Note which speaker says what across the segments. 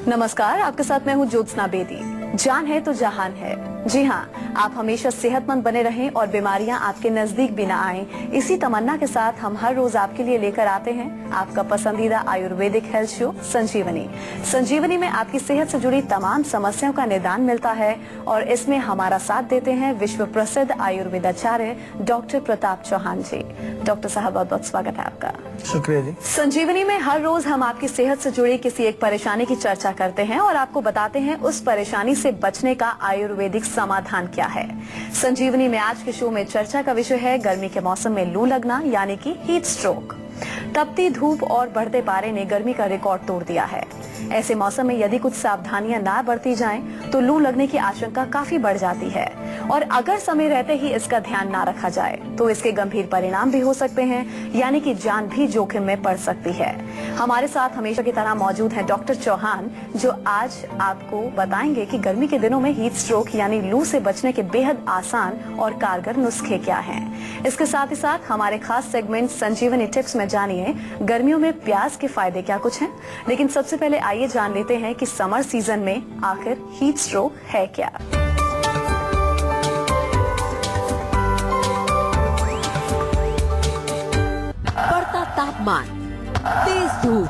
Speaker 1: नमस्कार, आपके साथ मैं हूँ ज्योत्सना बेदी। जान है तो जहान है। जी हाँ, आप हमेशा सेहतमंद बने रहें और बीमारियां आपके नजदीक भी न आएं। इसी तमन्ना के साथ हम हर रोज आपके लिए लेकर आते हैं आपका पसंदीदा आयुर्वेदिक हेल्थ शो संजीवनी। संजीवनी में आपकी सेहत से जुड़ी तमाम समस्याओं का निदान मिलता है और इसमें हमारा साथ देते हैं विश्व प्रसिद्ध आयुर्वेदाचार्य डॉक्टर प्रताप चौहान जी। डॉक्टर साहब, बहुत बहुत स्वागत है आपका।
Speaker 2: शुक्रिया जी।
Speaker 1: संजीवनी में हर रोज हम आपकी सेहत से जुड़ी किसी एक परेशानी की चर्चा करते हैं और आपको बताते हैं उस परेशानी से बचने का आयुर्वेदिक समाधान क्या है। संजीवनी में आज के शो में चर्चा का विषय है गर्मी के मौसम में लू लगना यानी कि हीट स्ट्रोक। तपती धूप और बढ़ते पारे ने गर्मी का रिकॉर्ड तोड़ दिया है। ऐसे मौसम में यदि कुछ सावधानियां ना बरती जाएं, तो लू लगने की आशंका काफी बढ़ जाती है और अगर समय रहते ही इसका ध्यान ना रखा जाए तो इसके गंभीर परिणाम भी हो सकते हैं, यानी कि जान भी जोखिम में पड़ सकती है। हमारे साथ हमेशा की तरह मौजूद हैं डॉक्टर चौहान, जो आज आपको बताएंगे कि गर्मी के दिनों में हीट स्ट्रोक यानी लू से बचने के बेहद आसान और कारगर नुस्खे क्या हैं। इसके साथ ही साथ हमारे खास सेगमेंट संजीवनी टिप्स में जानिए गर्मियों में प्याज के फायदे क्या कुछ हैं। लेकिन सबसे पहले आइए जान लेते हैं कि समर सीजन में आखिर हीट स्ट्रोक है क्या।
Speaker 3: बढ़ता तापमान, तेज धूप,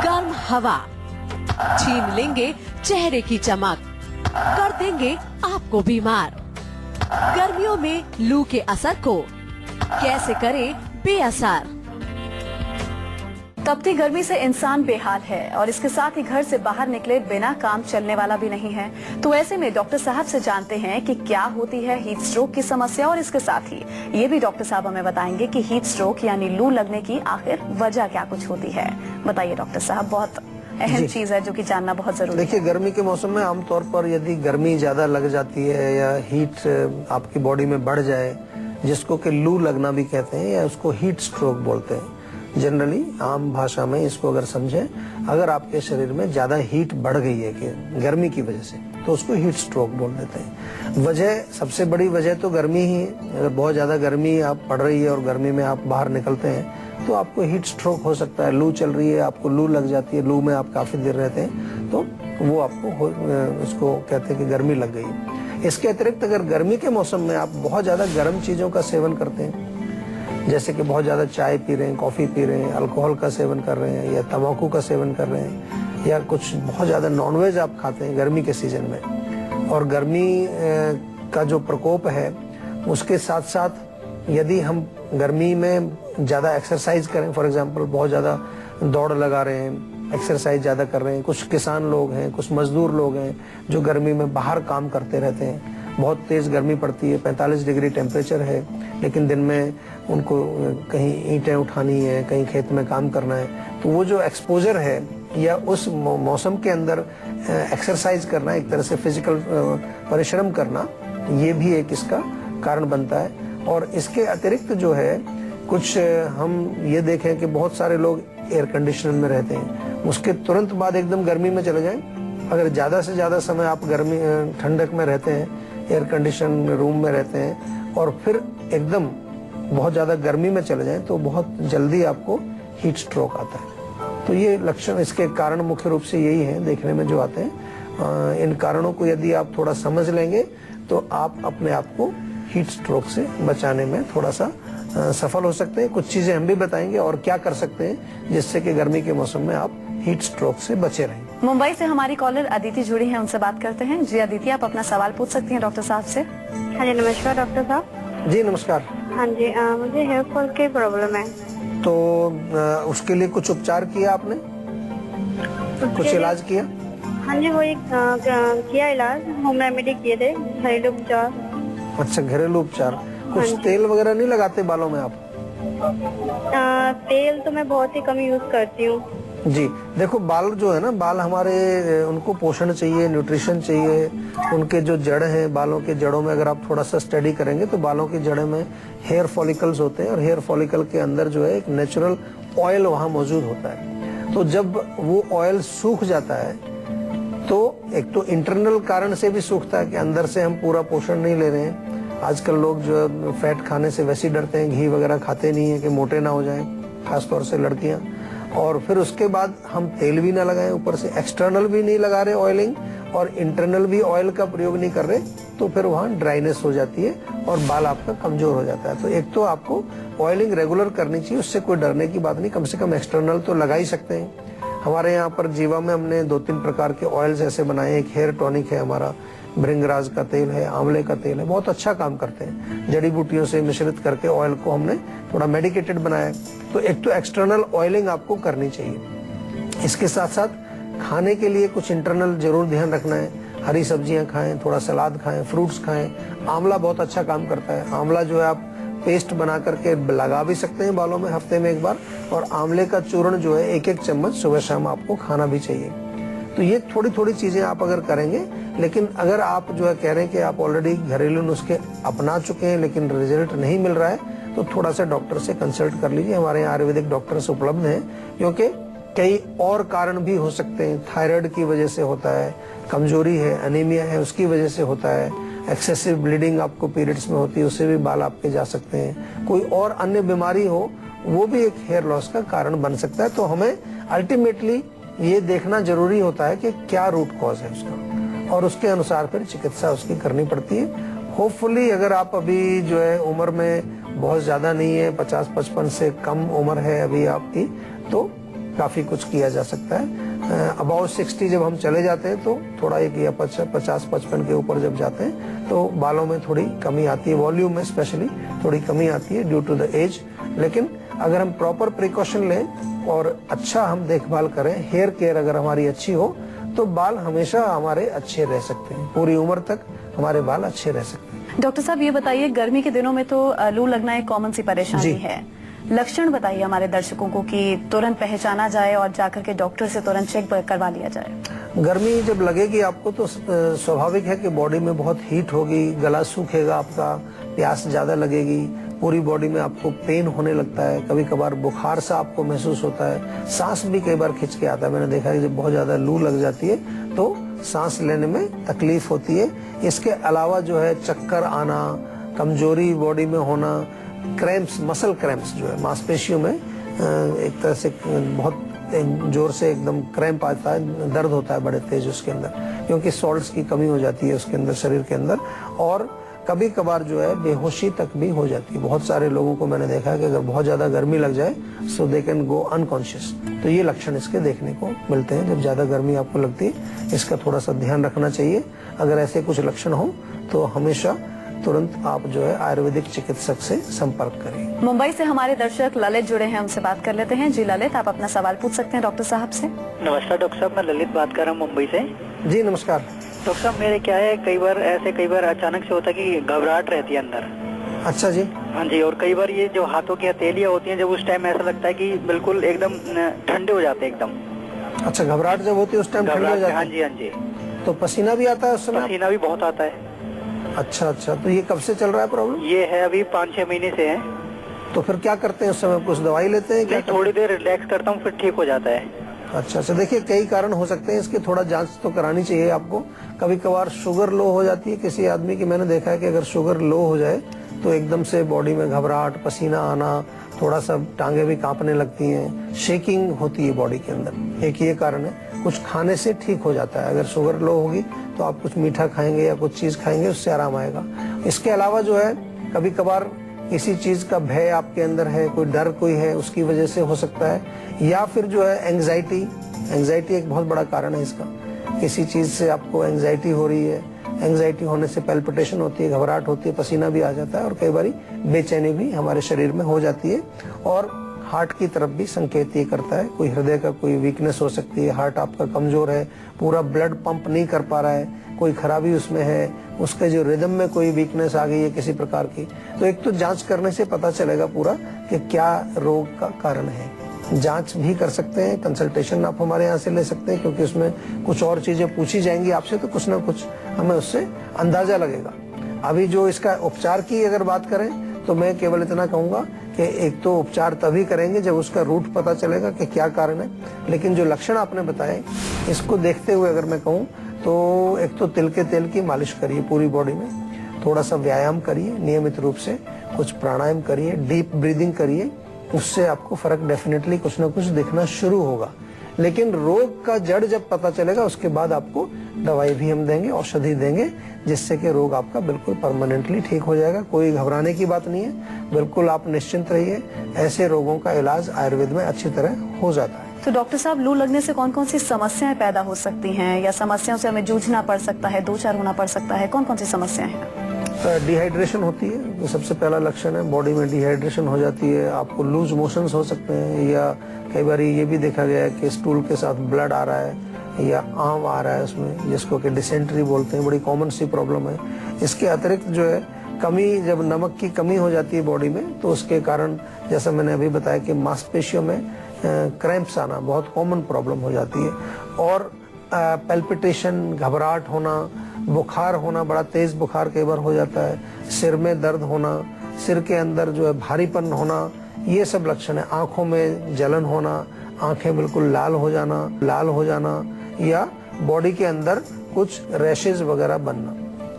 Speaker 3: गर्म हवा छीन लेंगे चेहरे की चमक, कर देंगे आपको बीमार। गर्मियों में लू के असर को कैसे करें बेअसर।
Speaker 1: तपती गर्मी से इंसान बेहाल है और इसके साथ ही घर से बाहर निकले बिना काम चलने वाला भी नहीं है। तो ऐसे में डॉक्टर साहब से जानते हैं कि क्या होती है हीट स्ट्रोक की समस्या और इसके साथ ही ये भी डॉक्टर साहब हमें बताएंगे कि हीट स्ट्रोक यानी लू लगने की आखिर वजह क्या कुछ होती है। बताइए डॉक्टर साहब, बहुत अहम चीज है जो कि जानना बहुत जरूरी है।
Speaker 2: देखिए, गर्मी के मौसम में आमतौर पर यदि गर्मी ज्यादा लग जाती है या हीट आपकी बॉडी में बढ़ जाए, जिसको कि लू लगना भी कहते हैं या उसको हीट स्ट्रोक बोलते हैं। जनरली आम भाषा में इसको अगर समझें, अगर आपके शरीर में ज्यादा हीट बढ़ गई है कि गर्मी की वजह से, तो उसको हीट स्ट्रोक बोल देते हैं। वजह, सबसे बड़ी वजह तो गर्मी ही है। अगर बहुत ज्यादा गर्मी आप पड़ रही है और गर्मी में आप बाहर निकलते हैं तो आपको हीट स्ट्रोक हो सकता है। लू चल रही है, आपको लू लग जाती है, लू में आप काफी देर रहते हैं तो वो आपको इसको कहते हैं कि गर्मी लग गई। इसके अतिरिक्त अगर गर्मी के मौसम में आप बहुत ज्यादा गर्म चीजों का सेवन करते हैं, जैसे कि बहुत ज्यादा चाय पी रहे हैं, कॉफी पी रहे हैं, अल्कोहल का सेवन कर रहे हैं या तंबाकू का सेवन कर रहे हैं, या कुछ बहुत ज्यादा नॉनवेज आप खाते हैं गर्मी के सीजन में, और गर्मी का जो प्रकोप है उसके साथ साथ यदि हम गर्मी में ज्यादा एक्सरसाइज करें, फॉर एग्जांपल बहुत ज्यादा दौड़ लगा रहे हैं, एक्सरसाइज ज्यादा कर रहे हैं, कुछ किसान लोग हैं, कुछ मजदूर लोग हैं जो गर्मी में बाहर काम करते रहते हैं, बहुत तेज गर्मी पड़ती है, 45 डिग्री टेम्परेचर है, लेकिन दिन में उनको कहीं ईंटें उठानी है, कहीं खेत में काम करना है, तो वो जो एक्सपोजर है या उस मौसम के अंदर एक्सरसाइज करना, एक तरह से फिजिकल परिश्रम करना, ये भी एक इसका कारण बनता है। और इसके अतिरिक्त जो है कुछ हम ये देखें कि बहुत सारे लोग एयर कंडीशनर में रहते हैं, उसके तुरंत बाद एकदम गर्मी में चले जाएं। अगर ज्यादा से ज्यादा समय आप गर्मी ठंडक में रहते हैं, एयर कंडीशन रूम में रहते हैं और फिर एकदम बहुत ज्यादा गर्मी में चले जाएं, तो बहुत जल्दी आपको हीट स्ट्रोक आता है। तो ये लक्षण, इसके कारण मुख्य रूप से यही है देखने में जो आते हैं। इन कारणों को यदि आप थोड़ा समझ लेंगे तो आप अपने आप को हीट स्ट्रोक से बचाने में थोड़ा सा सफल हो सकते हैं। कुछ चीजें हम भी बताएंगे और क्या कर सकते हैं जिससे कि गर्मी के मौसम में आप हीट स्ट्रोक से बचे रहें।
Speaker 1: मुंबई से हमारी कॉलर अदिति जुड़ी हैं, उनसे बात करते हैं। जी अदिति, आप अपना सवाल पूछ सकती हैं डॉक्टर साहब से।
Speaker 4: हाँ जी, नमस्कार डॉक्टर साहब।
Speaker 2: जी नमस्कार।
Speaker 4: हाँ जी, मुझे हेयर फॉल की प्रॉब्लम है।
Speaker 2: तो उसके लिए कुछ उपचार किया आपने, कुछ इलाज किया?
Speaker 4: हाँ जी, वो एक किया इलाज, होम रेमेडी किए थे, घरेलू उपचार।
Speaker 2: अच्छा, घरेलू उपचार। कुछ तेल वगैरह नहीं लगाते बालों में आप?
Speaker 4: तेल तो मैं बहुत ही कम यूज करती हूँ।
Speaker 2: जी देखो, बाल जो है ना, बाल हमारे, उनको पोषण चाहिए, न्यूट्रिशन चाहिए। उनके जो जड़ हैं, बालों के जड़ों में अगर आप थोड़ा सा स्टडी करेंगे तो बालों की जड़ों में हेयर फॉलिकल्स होते हैं और हेयर फॉलिकल के अंदर जो है एक नेचुरल ऑयल वहाँ मौजूद होता है। तो जब वो ऑयल सूख जाता है तो एक तो इंटरनल कारण से भी सूखता है कि अंदर से हम पूरा पोषण नहीं ले रहे हैं। आजकल लोग जो फैट खाने से वैसे ही डरते हैं, घी वगैरह खाते नहीं है कि मोटे ना हो जाएं, खासतौर से लड़कियां। और फिर उसके बाद हम तेल भी ना लगाएं, ऊपर से एक्सटर्नल भी नहीं लगा रहे ऑयलिंग और इंटरनल भी ऑयल का प्रयोग नहीं कर रहे, तो फिर वहाँ ड्राइनेस हो जाती है और बाल आपका कमजोर हो जाता है। तो एक तो आपको ऑयलिंग रेगुलर करनी चाहिए, उससे कोई डरने की बात नहीं, कम से कम एक्सटर्नल तो लगा ही सकते हैं। हमारे यहाँ पर जीवा में हमने 2-3 प्रकार के ऑयल्स ऐसे बनाए हैं। एक हेयर टॉनिक है हमारा, भृंगराज का तेल है, आंवले का तेल है, बहुत अच्छा काम करते हैं। जड़ी बूटियों से मिश्रित करके ऑयल को हमने थोड़ा मेडिकेटेड बनाया है। तो एक तो एक्सटर्नल ऑयलिंग आपको करनी चाहिए। इसके साथ साथ खाने के लिए कुछ इंटरनल जरूर ध्यान रखना है। हरी सब्जियां खाएं, थोड़ा सलाद खाएं, फ्रूट्स खाएं। आंवला बहुत अच्छा काम करता है। आंवला जो है आप पेस्ट बना करके लगा भी सकते हैं बालों में हफ्ते में एक बार, और आंवले का चूर्ण जो है 1-1 चम्मच सुबह शाम आपको खाना भी चाहिए। तो ये थोड़ी थोड़ी चीजें आप अगर करेंगे, लेकिन अगर आप जो है कह रहे हैं कि आप ऑलरेडी घरेलू नुस्खे अपना चुके हैं लेकिन रिजल्ट नहीं मिल रहा है, तो थोड़ा सा डॉक्टर से कंसल्ट कर लीजिए। हमारे यहाँ आयुर्वेदिक डॉक्टर्स उपलब्ध हैं, क्योंकि कई और कारण भी हो सकते हैं। थायराइड की वजह से होता है, कमजोरी है, एनीमिया है, उसकी वजह से होता है, एक्सेसिव ब्लीडिंग आपको पीरियड्स में होती है, उससे भी बाल आपके जा सकते हैं। कोई और अन्य बीमारी हो, वो भी एक हेयर लॉस का कारण बन सकता है। तो हमें अल्टीमेटली ये देखना जरूरी होता है कि क्या रूट कॉज है उसका, और उसके अनुसार फिर चिकित्सा उसकी करनी पड़ती है। होपफुली अगर आप अभी जो है उम्र में बहुत ज्यादा नहीं है, 50-55 से कम उम्र है अभी आपकी, तो काफी कुछ किया जा सकता है। अबाउट 60 जब हम चले जाते हैं तो थोड़ा एक या 50-55 के ऊपर जब जाते हैं तो बालों में थोड़ी कमी आती है, वॉल्यूम में स्पेशली थोड़ी कमी आती है ड्यू टू द एज। लेकिन अगर हम प्रॉपर प्रिकॉशन लें और अच्छा हम देखभाल करें, हेयर केयर अगर हमारी अच्छी हो, तो बाल हमेशा हमारे अच्छे रह सकते हैं, पूरी उम्र तक हमारे बाल अच्छे रह सकते हैं।
Speaker 1: डॉक्टर साहब ये बताइए, गर्मी के दिनों में तो लू लगना एक कॉमन सी परेशानी है। लक्षण बताइए हमारे दर्शकों को कि तुरंत पहचाना जाए और जाकर के डॉक्टर से तुरंत चेक करवा लिया जाए।
Speaker 2: गर्मी जब लगेगी आपको तो स्वाभाविक है कि बॉडी में बहुत हीट होगी, गला सूखेगा आपका, प्यास ज्यादा लगेगी, पूरी बॉडी में आपको पेन होने लगता है, कभी कभार बुखार सा आपको महसूस होता है, सांस भी कई बार खिंच के आता है। मैंने देखा है जब बहुत ज्यादा लू लग जाती है तो सांस लेने में तकलीफ होती है। इसके अलावा जो है चक्कर आना, कमजोरी बॉडी में होना, क्रैम्प्स, मसल क्रैम्प्स जो है मांसपेशियों में एक तरह से बहुत जोर से एकदम क्रैम्प आता है, दर्द होता है बड़े तेज उसके अंदर, क्योंकि सॉल्ट्स की कमी हो जाती है उसके अंदर, शरीर के अंदर। और कभी कभार जो है बेहोशी तक भी हो जाती है। बहुत सारे लोगों को मैंने देखा है कि अगर बहुत ज्यादा गर्मी लग जाए सो दे कैन गो अनकॉन्शियस। तो ये लक्षण इसके देखने को मिलते हैं जब ज्यादा गर्मी आपको लगती है। इसका थोड़ा सा ध्यान रखना चाहिए। अगर ऐसे कुछ लक्षण हो तो हमेशा तुरंत आप जो है आयुर्वेदिक चिकित्सक से संपर्क करें।
Speaker 1: मुंबई से हमारे दर्शक ललित जुड़े हैं, उनसे बात कर लेते हैं। जी ललित, आप अपना सवाल पूछ सकते हैं डॉक्टर साहब से।
Speaker 5: नमस्कार डॉक्टर साहब, मैं ललित बात कर रहा हूँ मुंबई से।
Speaker 2: जी नमस्कार।
Speaker 5: डॉक्टर साहब मेरे क्या है, कई बार अचानक से होता है कि घबराहट रहती है अंदर।
Speaker 2: अच्छा जी।
Speaker 5: हाँ जी, और कई बार ये जो हाथों की हथेलियाँ होती हैं, जब उस टाइम ऐसा लगता है कि बिल्कुल एकदम ठंडे हो जाते हैं एकदम।
Speaker 2: अच्छा, घबराहट जब होती है उस टाइम ठंडे हो जाते हैं?
Speaker 5: हाँ जी हाँ जी।
Speaker 2: तो पसीना भी आता है उस समय?
Speaker 5: पसीना भी बहुत आता है।
Speaker 2: अच्छा अच्छा, तो ये कब से चल रहा है प्रॉब्लम?
Speaker 5: ये है अभी 5-6 महीने से है।
Speaker 2: तो फिर क्या करते हैं उस समय, कुछ दवाई लेते हैं क्या?
Speaker 5: थोड़ी देर रिलैक्स करता हूँ, फिर ठीक हो जाता है।
Speaker 2: अच्छा अच्छा, देखिए कई कारण हो सकते हैं इसके, थोड़ा जांच तो करानी चाहिए आपको। कभी कभार शुगर लो हो जाती है किसी आदमी की। मैंने देखा है कि अगर शुगर लो हो जाए तो एकदम से बॉडी में घबराहट, पसीना आना, थोड़ा सा टांगे भी कांपने लगती हैं, शेकिंग होती है बॉडी के अंदर। एक ये कारण है। कुछ खाने से ठीक हो जाता है। अगर शुगर लो होगी तो आप कुछ मीठा खाएंगे या कुछ चीज खाएंगे, उससे आराम आएगा। इसके अलावा जो है कभी कभार किसी चीज का भय आपके अंदर है, कोई डर कोई है, उसकी वजह से हो सकता है। या फिर जो है एंजाइटी एक बहुत बड़ा कारण है इसका। किसी चीज से आपको एंजाइटी हो रही है, एंजाइटी होने से पैल्पिटेशन होती है, घबराहट होती है, पसीना भी आ जाता है, और कई बार बेचैनी भी हमारे शरीर में हो जाती है। और हार्ट की तरफ भी संकेत ये करता है, कोई हृदय का कोई वीकनेस हो सकती है, हार्ट आपका कमजोर है, पूरा ब्लड पंप नहीं कर पा रहा है, कोई खराबी उसमें है, उसके जो रिदम में कोई वीकनेस आ गई है किसी प्रकार की। तो एक तो जांच करने से पता चलेगा पूरा कि क्या रोग का कारण है। जांच भी कर सकते हैं, कंसल्टेशन आप हमारे यहाँ से ले सकते हैं, क्योंकि उसमें कुछ और चीजें पूछी जाएंगी आपसे, तो कुछ ना कुछ हमें उससे अंदाजा लगेगा। अभी जो इसका उपचार की अगर बात करें तो मैं केवल इतना कहूंगा कि एक तो उपचार तभी करेंगे जब उसका रूट पता चलेगा कि क्या कारण है। लेकिन जो लक्षण आपने बताए, इसको देखते हुए अगर मैं कहूँ तो एक तो तिल के तेल की मालिश करिए पूरी बॉडी में, थोड़ा सा व्यायाम करिए नियमित रूप से, कुछ प्राणायाम करिए, डीप ब्रीदिंग करिए, उससे आपको फर्क डेफिनेटली कुछ ना कुछ दिखना शुरू होगा। लेकिन रोग का जड़ जब पता चलेगा उसके बाद आपको दवाई भी हम देंगे, औषधि देंगे, जिससे कि रोग आपका बिल्कुल परमानेंटली ठीक हो जाएगा। कोई घबराने की बात नहीं है, बिल्कुल आप निश्चिंत रहिए। ऐसे रोगों का इलाज आयुर्वेद में अच्छी तरह हो जाता है।
Speaker 1: तो डॉक्टर साहब, लू लगने से कौन कौन सी समस्याएं पैदा हो सकती हैं, या समस्याओं से हमें जूझना पड़ सकता है, दो चार होना पड़ सकता है? कौन कौन सी समस्याएं हैं?
Speaker 2: डिहाइड्रेशन होती है, तो सबसे पहला लक्षण है। बॉडी में डिहाइड्रेशन हो जाती है, आपको लूज मोशंस हो सकते हैं, या कई बार ये भी देखा गया है कि स्टूल के साथ ब्लड आ रहा है या आम आ रहा है उसमें, जिसको कि डिसेंट्री बोलते हैं। बड़ी कॉमन सी प्रॉब्लम है। इसके अतिरिक्त जो है कमी, जब नमक की कमी हो जाती है बॉडी में, तो उसके कारण जैसा मैंने अभी बताया कि मांसपेशियों में क्रैम्प्स आना बहुत कॉमन प्रॉब्लम हो जाती है। और पैल्पिटेशन, घबराहट होना, बुखार होना, बड़ा तेज बुखार कई बार हो जाता है, सिर में दर्द होना, सिर के अंदर जो है भारीपन होना, ये सब लक्षण है। आंखों में जलन होना, आंखें बिल्कुल लाल हो जाना, या बॉडी के अंदर कुछ रैशेज वगैरह बनना,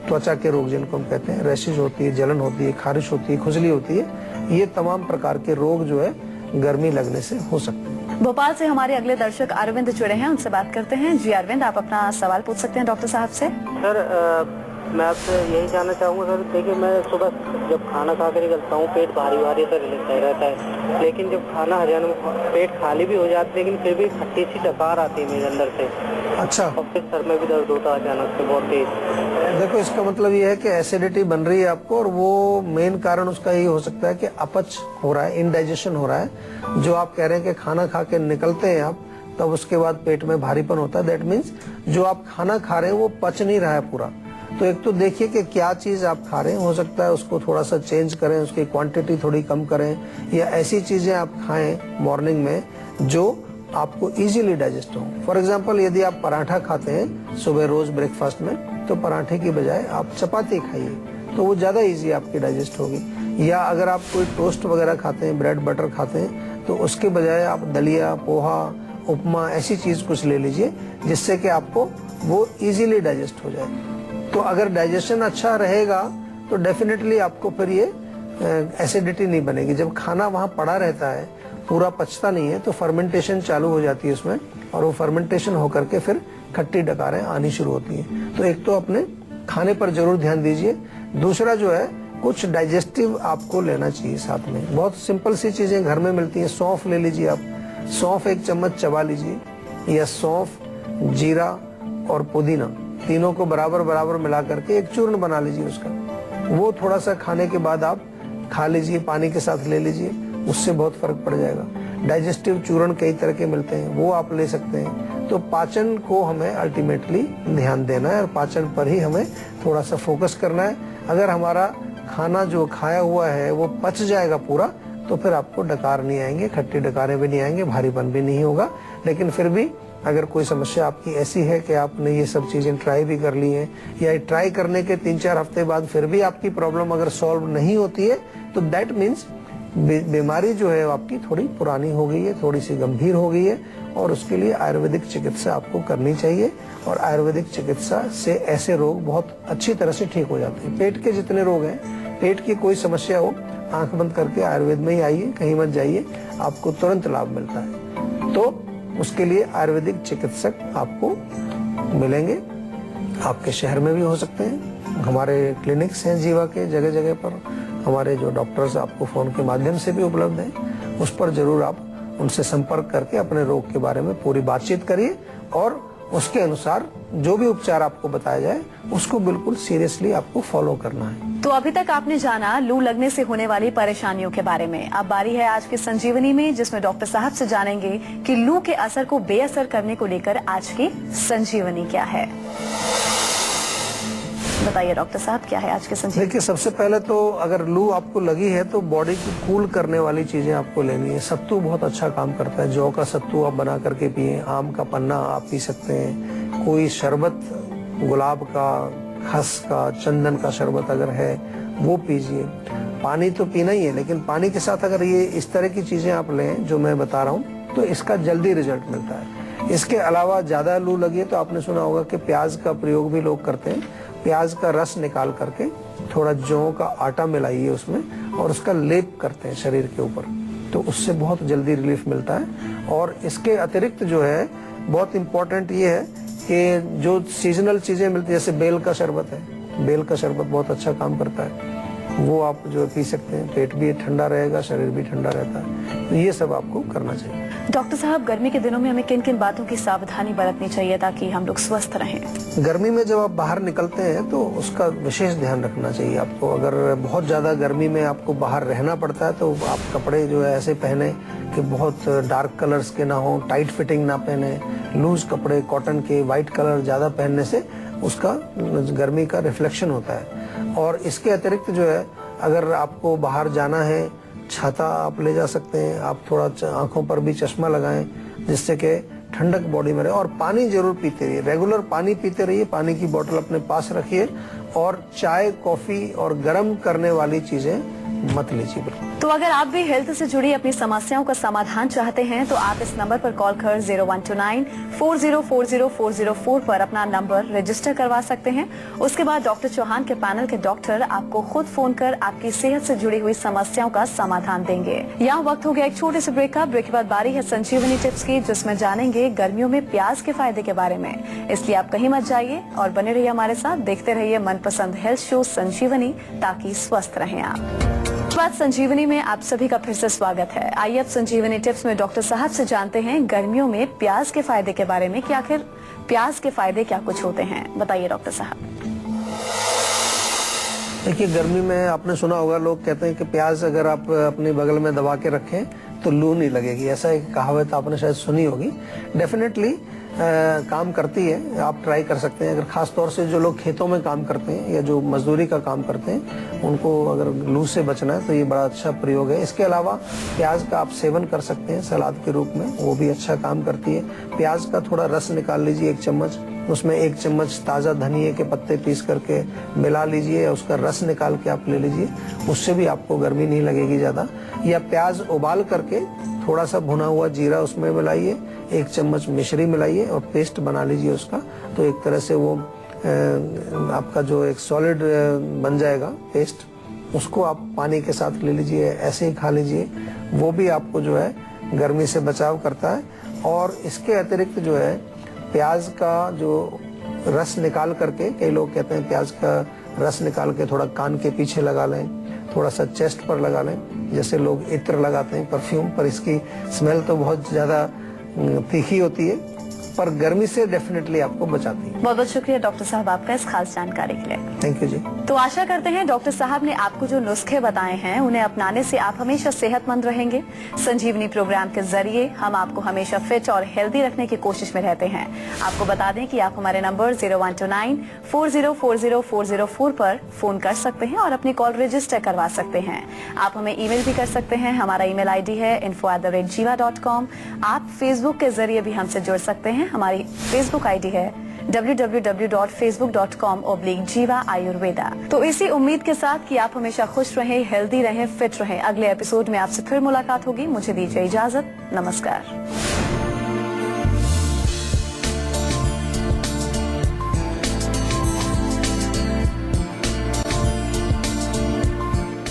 Speaker 2: त्वचा के रोग जिनको हम कहते हैं, रैशेज होती है, जलन होती है, खारिश होती है, खुजली होती है। ये तमाम प्रकार के रोग जो है गर्मी लगने से हो सकते हैं।
Speaker 1: भोपाल से हमारे अगले दर्शक अरविंद जुड़े हैं, उनसे बात करते हैं। जी अरविंद, आप अपना सवाल पूछ सकते हैं डॉक्टर साहब से।
Speaker 6: सर, मैं आपसे यही जानना चाहूँगा सर, देखिए मैं सुबह जब खाना खा कर निकलता हूँ, पेट भारी भारी सा रहता है, लेकिन जब खाना हजम, पेट खाली भी हो जाता है, लेकिन फिर भी खट्टी सी डकार आती है मेरे अंदर से।
Speaker 2: अच्छा।
Speaker 6: और फिर सर में भी दर्द होता है अचानक से बहुत तेज।
Speaker 2: देखो, इसका मतलब ये है कि एसिडिटी बन रही है आपको, और वो मेन कारण उसका ये हो सकता है कि अपच हो रहा है, इनडाइजेशन हो रहा है। जो आप कह रहे हैं कि खाना खा के निकलते हैं आप, तब उसके बाद पेट में भारीपन होता है, दैट मीन्स जो आप खाना खा रहे हैं वो पच नहीं रहा है पूरा। तो एक तो देखिए कि क्या चीज आप खा रहे हैं, हो सकता है उसको थोड़ा सा चेंज करें, उसकी क्वांटिटी थोड़ी कम करें, या ऐसी चीजें आप खाएं मॉर्निंग में जो आपको इजीली डाइजेस्ट हो। फॉर एग्जांपल, यदि आप पराठा खाते हैं सुबह रोज ब्रेकफास्ट में, तो पराठे की बजाय आप चपाती खाइए, तो वो ज्यादा इजी आपकी डाइजेस्ट होगी। या अगर आप कोई टोस्ट वगैरह खाते हैं, ब्रेड बटर खाते हैं, तो उसके बजाय आप दलिया, पोहा, उपमा, ऐसी चीज कुछ ले लीजिए, जिससे कि आपको वो इजीली डाइजेस्ट हो जाए। तो अगर डाइजेशन अच्छा रहेगा तो डेफिनेटली आपको फिर ये एसिडिटी नहीं बनेगी। जब खाना वहाँ पड़ा रहता है, पूरा पचता नहीं है, तो फर्मेंटेशन चालू हो जाती है उसमें, और वो फर्मेंटेशन होकर के फिर खट्टी डकारें आनी शुरू होती हैं। तो एक तो अपने खाने पर जरूर ध्यान दीजिए। दूसरा जो है, कुछ डाइजेस्टिव आपको लेना चाहिए साथ में। बहुत सिंपल सी चीजें घर में मिलती हैं। सौंफ ले लीजिए आप, सौंफ 1 चम्मच चबा लीजिए, या सौंफ, जीरा और पुदीना, तीनों को बराबर बराबर मिला करके एक चूर्ण बना लीजिए उसका। वो थोड़ा सा खाने के बाद आप खा लीजिए, पानी के साथ ले लीजिए, उससे बहुत फर्क पड़ जाएगा। डाइजेस्टिव चूर्ण कई तरह के मिलते हैं, वो आप ले सकते हैं। तो पाचन को हमें अल्टीमेटली ध्यान देना है, और पाचन पर ही हमें थोड़ा सा फोकस करना है। अगर हमारा खाना जो खाया हुआ है वो पच जाएगा पूरा, तो फिर आपको डकार नहीं आएंगे, खट्टी डकारें भी नहीं आएंगे, भारीपन भी नहीं होगा। लेकिन फिर भी अगर कोई समस्या आपकी ऐसी है कि आपने ये सब चीजें ट्राई भी कर ली हैं, या ट्राई करने के 3-4 हफ्ते बाद फिर भी आपकी प्रॉब्लम अगर सॉल्व नहीं होती है, तो दैट मीन्स बीमारी जो है आपकी थोड़ी पुरानी हो गई है, थोड़ी सी गंभीर हो गई है, और उसके लिए आयुर्वेदिक चिकित्सा आपको करनी चाहिए। और आयुर्वेदिक चिकित्सा से ऐसे रोग बहुत अच्छी तरह से ठीक हो जाते हैं। पेट के जितने रोग हैं, पेट की कोई समस्या हो, आंख बंद करके आयुर्वेद में ही आइए, कहीं मत जाइए, आपको तुरंत लाभ मिलता है। तो उसके लिए आयुर्वेदिक चिकित्सक आपको मिलेंगे, आपके शहर में भी हो सकते हैं। हमारे क्लिनिक्स हैं जीवा के जगह जगह पर, हमारे जो डॉक्टर्स आपको फोन के माध्यम से भी उपलब्ध हैं, उस पर जरूर आप उनसे संपर्क करके अपने रोग के बारे में पूरी बातचीत करिए, और उसके अनुसार जो भी उपचार आपको बताया जाए उसको बिल्कुल सीरियसली आपको फॉलो करना है।
Speaker 1: तो अभी तक आपने जाना लू लगने से होने वाली परेशानियों के बारे में। अब बारी है आज की संजीवनी में, जिसमें डॉक्टर साहब से जानेंगे कि लू के असर को बेअसर करने को लेकर आज की संजीवनी क्या है। बताइए डॉक्टर साहब, क्या है आज के संजीवनी?
Speaker 2: देखिए, सबसे पहले तो अगर लू आपको लगी है तो बॉडी को कूल करने वाली चीजें आपको लेनी है। सत्तू बहुत अच्छा काम करता है, जौ का सत्तू आप बना करके पिए, आम का पन्ना आप पी सकते हैं, कोई शरबत, गुलाब का, खस का, चंदन का शरबत अगर है वो पीजिए। पानी तो पीना ही है, लेकिन पानी के साथ अगर ये इस तरह की चीजें आप लें जो मैं बता रहा हूँ, तो इसका जल्दी रिजल्ट मिलता है। इसके अलावा ज्यादा लू लगी तो आपने सुना होगा कि प्याज का प्रयोग भी लोग करते हैं। प्याज का रस निकाल करके थोड़ा जौ का आटा मिलाइए उसमें, और उसका लेप करते हैं शरीर के ऊपर। तो उससे बहुत जल्दी रिलीफ मिलता है। और इसके अतिरिक्त जो है बहुत इम्पोर्टेंट ये है कि जो सीजनल चीजें मिलती है, जैसे बेल का शरबत है, बेल का शरबत बहुत अच्छा काम करता है, वो आप जो पी सकते हैं, पेट भी ठंडा रहेगा, शरीर भी ठंडा रहता है। तो ये सब आपको करना चाहिए।
Speaker 1: डॉक्टर साहब, गर्मी के दिनों में हमें किन किन बातों की सावधानी बरतनी चाहिए ताकि हम लोग स्वस्थ रहें?
Speaker 2: गर्मी में जब आप बाहर निकलते हैं तो उसका विशेष ध्यान रखना चाहिए आपको। अगर बहुत ज्यादा गर्मी में आपको बाहर रहना पड़ता है तो आप कपड़े जो है ऐसे पहने कि बहुत डार्क कलर्स के ना हो, टाइट फिटिंग ना पहने, लूज कपड़े कॉटन के, व्हाइट कलर ज्यादा पहनने से उसका गर्मी का रिफ्लेक्शन होता है। और इसके अतिरिक्त जो है, अगर आपको बाहर जाना है, छाता आप ले जा सकते हैं, आप थोड़ा आंखों पर भी चश्मा लगाएं जिससे कि ठंडक बॉडी में रहे। और पानी जरूर पीते रहिए, रेगुलर पानी पीते रहिए, पानी की बोतल अपने पास रखिए और चाय, कॉफी और गर्म करने वाली चीजें मत लीजिए बिल्कुल।
Speaker 1: तो अगर आप भी हेल्थ से जुड़ी अपनी समस्याओं का समाधान चाहते हैं तो आप इस नंबर पर कॉल कर 0129404040 पर अपना नंबर रजिस्टर करवा सकते हैं। उसके बाद डॉक्टर चौहान के पैनल के डॉक्टर आपको खुद फोन कर आपकी सेहत से जुड़ी हुई समस्याओं का समाधान देंगे। यहाँ वक्त हो गया एक छोटे से ब्रेक का। ब्रेक के बाद बारी है संजीवनी टिप्स की, जिसमें जानेंगे गर्मियों में प्याज के फायदे के बारे में। इसलिए आप कहीं मत जाइए और बने रहिए हमारे साथ, देखते रहिए मनपसंद हेल्थ शो संजीवनी, ताकि स्वस्थ रहें आप। बात संजीवनी में आप सभी का फिर से स्वागत है। आइए अब संजीवनी टिप्स में डॉक्टर साहब से जानते हैं गर्मियों में प्याज के फायदे के बारे में कि आखिर प्याज के फायदे क्या कुछ होते हैं। बताइए डॉक्टर साहब।
Speaker 2: देखिए, गर्मी में आपने सुना होगा, लोग कहते हैं कि प्याज अगर आप अपने बगल में दबा के रखें तो लू नहीं लगेगी। ऐसा एक कहावत आपने शायद सुनी होगी। डेफिनेटली काम करती है, आप ट्राई कर सकते हैं। अगर खास तौर से जो लोग खेतों में काम करते हैं या जो मजदूरी का काम करते हैं, उनको अगर लू से बचना है तो ये बड़ा अच्छा प्रयोग है। इसके अलावा प्याज का आप सेवन कर सकते हैं सलाद के रूप में, वो भी अच्छा काम करती है। प्याज का थोड़ा रस निकाल लीजिए 1 चम्मच, उसमें 1 चम्मच ताज़ा धनिये के पत्ते पीस करके मिला लीजिए, उसका रस निकाल के आप ले लीजिए, उससे भी आपको गर्मी नहीं लगेगी ज़्यादा। या प्याज उबाल करके थोड़ा सा भुना हुआ जीरा उसमें मिलाइए, 1 चम्मच मिश्री मिलाइए और पेस्ट बना लीजिए उसका। तो एक तरह से वो आपका जो एक सॉलिड बन जाएगा पेस्ट, उसको आप पानी के साथ ले लीजिए, ऐसे ही खा लीजिए। वो भी आपको जो है गर्मी से बचाव करता है। और इसके अतिरिक्त जो है प्याज का जो रस निकाल करके, कई लोग कहते हैं प्याज का रस निकाल के थोड़ा कान के पीछे लगा लें, थोड़ा सा चेस्ट पर लगा लें, जैसे लोग इत्र लगाते हैं परफ्यूम पर। इसकी स्मेल तो बहुत ज्यादा तीखी होती है, पर गर्मी से डेफिनेटली आपको बचाती है।
Speaker 1: बहुत बहुत शुक्रिया डॉक्टर साहब आपका इस खास जानकारी के लिए।
Speaker 2: थैंक यू जी।
Speaker 1: तो आशा करते हैं डॉक्टर साहब ने आपको जो नुस्खे बताए हैं उन्हें अपनाने से आप हमेशा सेहतमंद रहेंगे। संजीवनी प्रोग्राम के जरिए हम आपको हमेशा फिट और हेल्दी रखने की कोशिश में रहते हैं। आपको बता दें कि आप हमारे नंबर 0129404040 पर फोन कर सकते हैं और अपनी कॉल रजिस्टर करवा सकते हैं। आप हमें ईमेल भी कर सकते हैं। हमारा ईमेल आईडी है info@jiva.com। आप फेसबुक के जरिए भी हमसे जुड़ सकते हैं। हमारी फेसबुक आईडी है www.facebook.com/jiva ayurveda। तो इसी उम्मीद के साथ कि आप हमेशा खुश रहें, हेल्दी रहें, फिट रहें, अगले एपिसोड में आपसे फिर मुलाकात होगी। मुझे दीजिए इजाजत। नमस्कार।